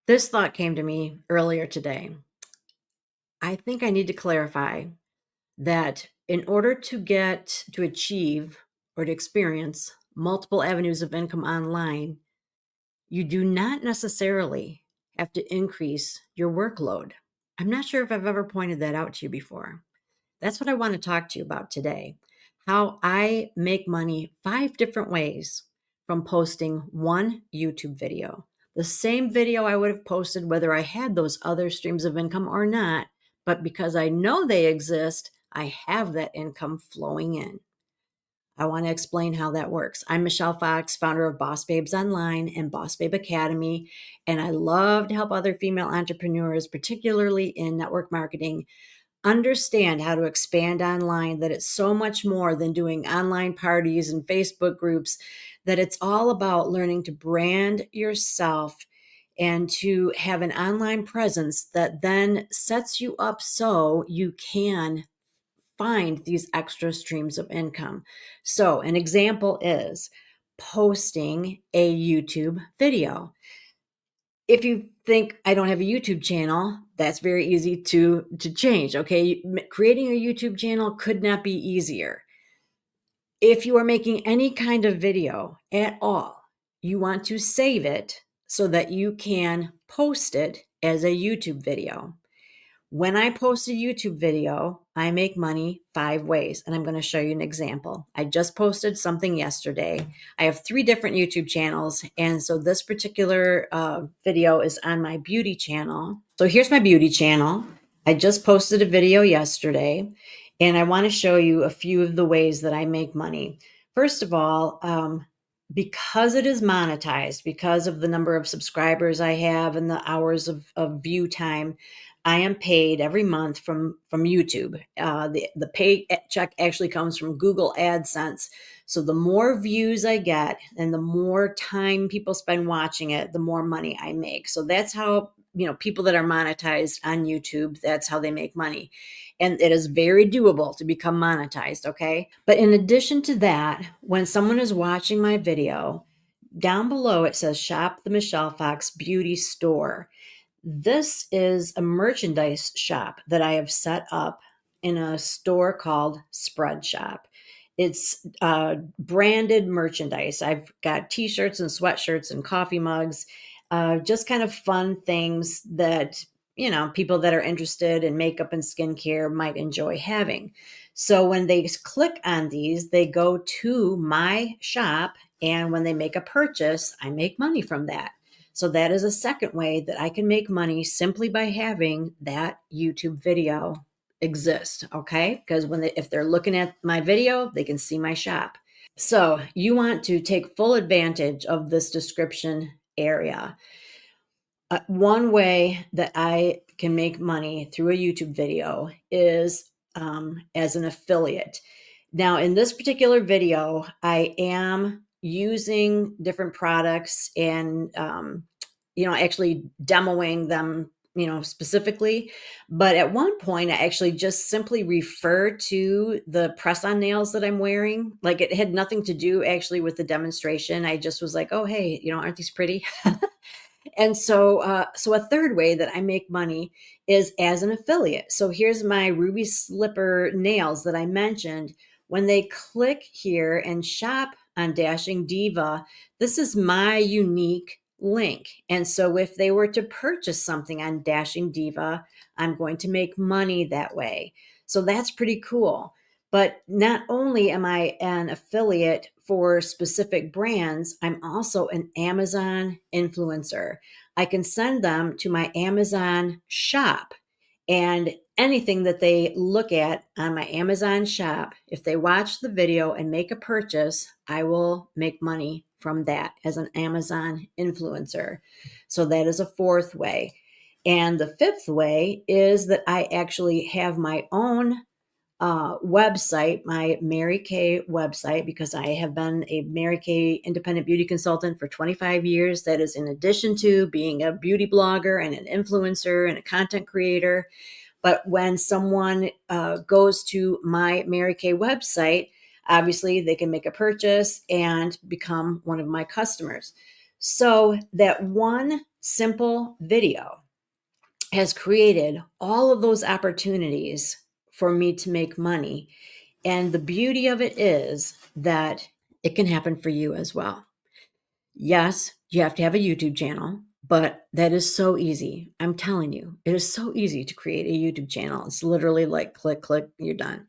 This thought came to me earlier today. I think I need to clarify that in order to achieve or to experience multiple avenues of income online, you do not necessarily have to increase your workload. I'm not sure if I've ever pointed that out to you before. That's what I want to talk to you about today. How I make money 5 different ways from posting one YouTube video. The same video I would have posted whether I had those other streams of income or not, but because I know they exist, I have that income flowing in. I want to explain how that works. I'm Michelle Fox, founder of Boss Babes Online and Boss Babe Academy, and I love to help other female entrepreneurs, particularly in network marketing, understand how to expand online, that it's so much more than doing online parties and Facebook groups, that it's all about learning to brand yourself and to have an online presence that then sets you up so you can find these extra streams of income. So, an example is posting a YouTube video. If you think I don't have a YouTube channel, that's very easy to change. Okay, creating a YouTube channel could not be easier. If you are making any kind of video at all, you want to save it so that you can post it as a YouTube video. When I post a YouTube video, I make money 5 ways, and I'm going to show you an example. I just posted something yesterday. I have 3 different YouTube channels, and so this particular video is on my beauty channel. So here's my beauty channel. I just posted a video yesterday, and I want to show you a few of the ways that I make money. First of all, because it is monetized, because of the number of subscribers I have and the hours of view time, I am paid every month from YouTube. The pay check actually comes from Google AdSense. So the more views I get and the more time people spend watching it, the more money I make. So that's how, people that are monetized on YouTube, that's how they make money. And it is very doable to become monetized, okay? But in addition to that, when someone is watching my video, down below it says Shop the Michelle Fox Beauty Store. This is a merchandise shop that I have set up in a store called Spread Shop. It's branded merchandise. I've got t-shirts and sweatshirts and coffee mugs, just kind of fun things that, people that are interested in makeup and skincare might enjoy having. So when they click on these, they go to my shop, and when they make a purchase, I make money from that. So that is a second way that I can make money simply by having that YouTube video exist. Okay. Because if they're looking at my video, they can see my shop. So you want to take full advantage of this description area. One way that I can make money through a YouTube video is as an affiliate. Now, in this particular video, I am using different products and, actually demoing them, specifically. But at one point, I actually just simply refer to the press on nails that I'm wearing. Like, it had nothing to do actually with the demonstration. I just was like, oh, hey, aren't these pretty? And so a third way that I make money is as an affiliate. So here's my ruby slipper nails that I mentioned. When they click here and shop on Dashing Diva, this is my unique link. And so if they were to purchase something on Dashing Diva, I'm going to make money that way. So that's pretty cool. But not only am I an affiliate for specific brands, I'm also an Amazon influencer. I can send them to my Amazon shop, and anything that they look at on my Amazon shop, if they watch the video and make a purchase, I will make money from that as an Amazon influencer. So that is a fourth way. And the fifth way is that I actually have my own website, my Mary Kay website, because I have been a Mary Kay independent beauty consultant for 25 years. That is in addition to being a beauty blogger and an influencer and a content creator. But when someone goes to my Mary Kay website, obviously they can make a purchase and become one of my customers. So that one simple video has created all of those opportunities for me to make money. And the beauty of it is that it can happen for you as well. Yes, you have to have a YouTube channel, but that is so easy. I'm telling you, it is so easy to create a YouTube channel. It's literally like click, click, you're done.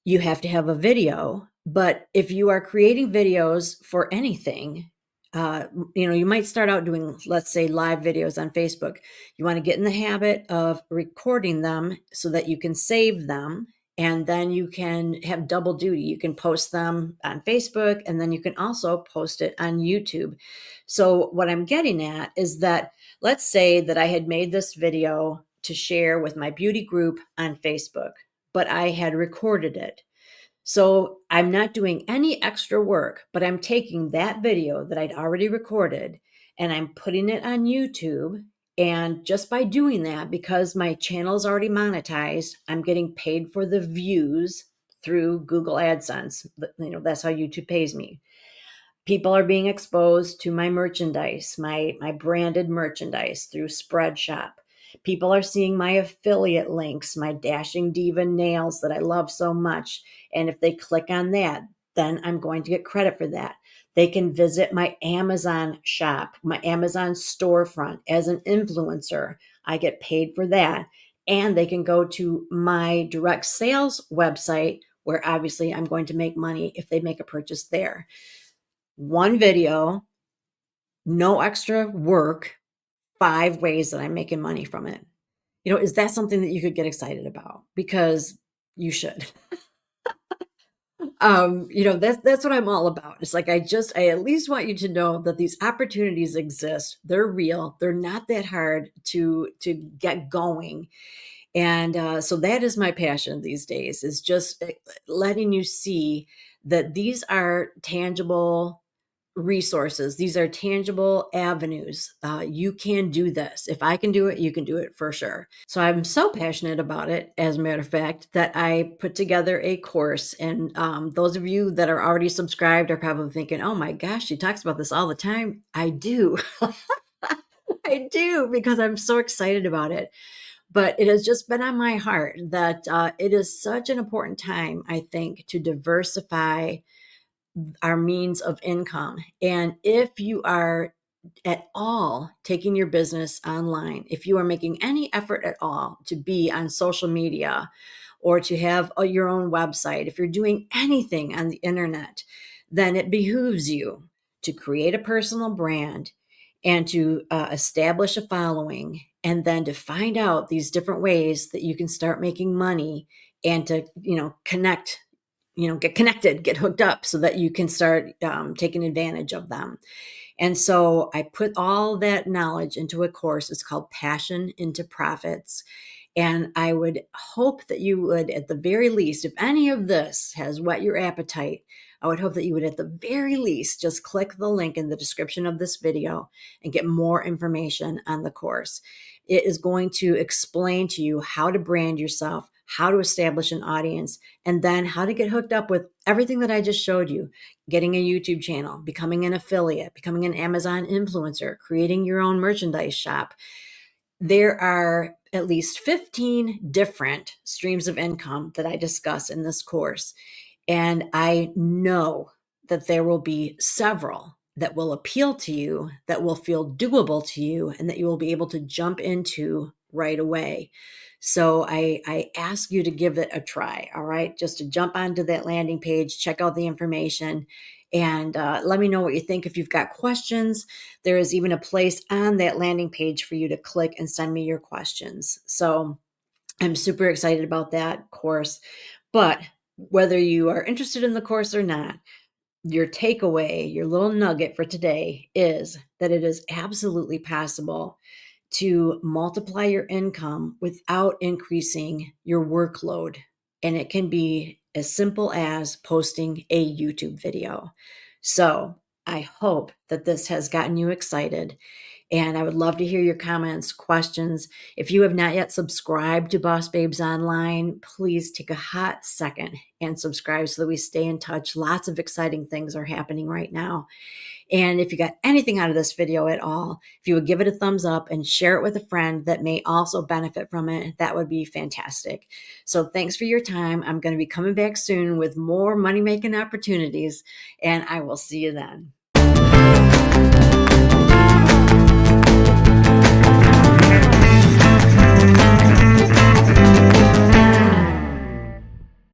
You have to have a video, but if you are creating videos for anything, you might start out doing, let's say, live videos on Facebook. You want to get in the habit of recording them so that you can save them, and then you can have double duty. You can post them on Facebook, and then you can also post it on YouTube. So what I'm getting at is that, let's say that I had made this video to share with my beauty group on Facebook, but I had recorded it. So I'm not doing any extra work, but I'm taking that video that I'd already recorded and I'm putting it on YouTube. And just by doing that, because my channel is already monetized, I'm getting paid for the views through Google AdSense. That's how YouTube pays me. People are being exposed to my merchandise, my branded merchandise through Spreadshop. People are seeing my affiliate links, my Dashing Diva nails that I love so much. And if they click on that, then I'm going to get credit for that. They can visit my Amazon shop, my Amazon storefront as an influencer. I get paid for that. And they can go to my direct sales website, where obviously I'm going to make money if they make a purchase there. One video, no extra work, 5 ways that I'm making money from it. Is that something that you could get excited about? Because you should. That's what I'm all about. It's like, I at least want you to know that these opportunities exist. They're real. They're not that hard to get going. And so that is my passion these days, is just letting you see that these are tangible resources. These are tangible avenues. You can do this. If I can do it, you can do it for sure. So I'm so passionate about it, as a matter of fact, that I put together a course. And those of you that are already subscribed are probably thinking, oh my gosh, she talks about this all the time. I do. I do, because I'm so excited about it. But it has just been on my heart that it is such an important time, I think, to diversify our means of income. And if you are at all taking your business online, if you are making any effort at all to be on social media or to have your own website, if you're doing anything on the internet, then it behooves you to create a personal brand and to establish a following, and then to find out these different ways that you can start making money, and to connect, get connected, get hooked up, so that you can start taking advantage of them. And so I put all that knowledge into a course. It's called Passion into Profits. And I would hope that you would, at the very least, if any of this has whet your appetite, I would hope that you would, at the very least, just click the link in the description of this video and get more information on the course. It is going to explain to you how to brand yourself, how to establish an audience, and then how to get hooked up with everything that I just showed you. Getting a YouTube channel, becoming an affiliate, becoming an Amazon influencer, creating your own merchandise shop. There are at least 15 different streams of income that I discuss in this course. And I know that there will be several that will appeal to you, that will feel doable to you, and that you will be able to jump into right away. So I ask you to give it a try, all right? Just to jump onto that landing page, check out the information, and let me know what you think. If you've got questions, there is even a place on that landing page for you to click and send me your questions. So I'm super excited about that course. But whether you are interested in the course or not, your takeaway, your little nugget for today is that it is absolutely possible to multiply your income without increasing your workload. And it can be as simple as posting a YouTube video. So I hope that this has gotten you excited. And I would love to hear your comments, questions. If you have not yet subscribed to Boss Babes Online, please take a hot second and subscribe so that we stay in touch. Lots of exciting things are happening right now. And if you got anything out of this video at all, if you would give it a thumbs up and share it with a friend that may also benefit from it, that would be fantastic. So thanks for your time. I'm going to be coming back soon with more money-making opportunities, and I will see you then.